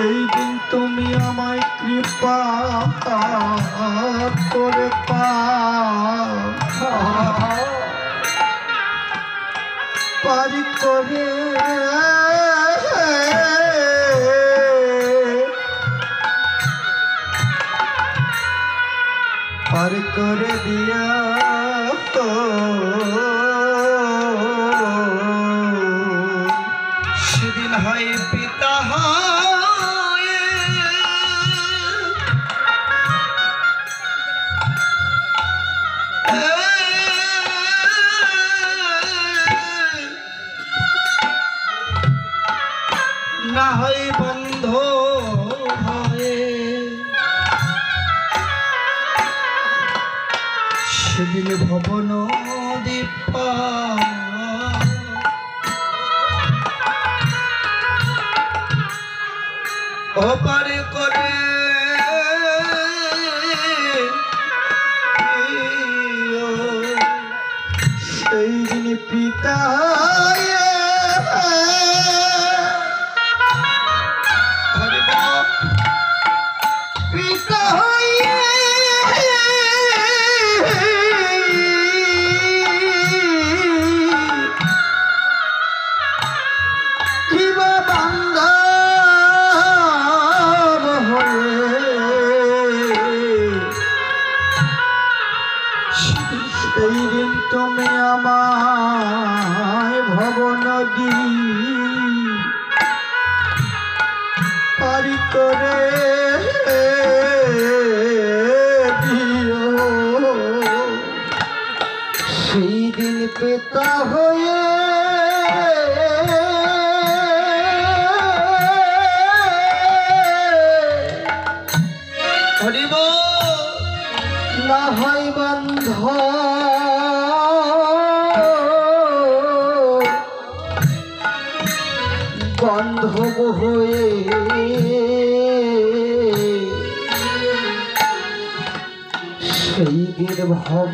এই দিন তুমি আমায় কৃপা করে পারি করে পারি করে দিয়া সেদিন হয় পিতা না হয় বন্ধ হয় সেদিন ভবন দীপা অপারে করে সেই দিন পিতা সেই দিন তুমি আমায় ভবনদী পারি করে দিও সেই দিন পিতা হয়ে হরিব না হয় বন্ধ বান্ধব হয়ে সেই দিন ভব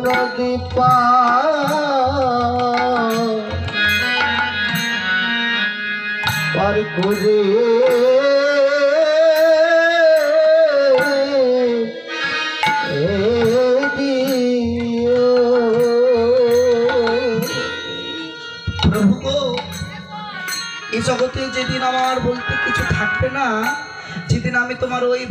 নদী পার করে এই জগতে যেদিন আমার বলতে কিছু থাকবে না, যেদিন আমি তোমার ওই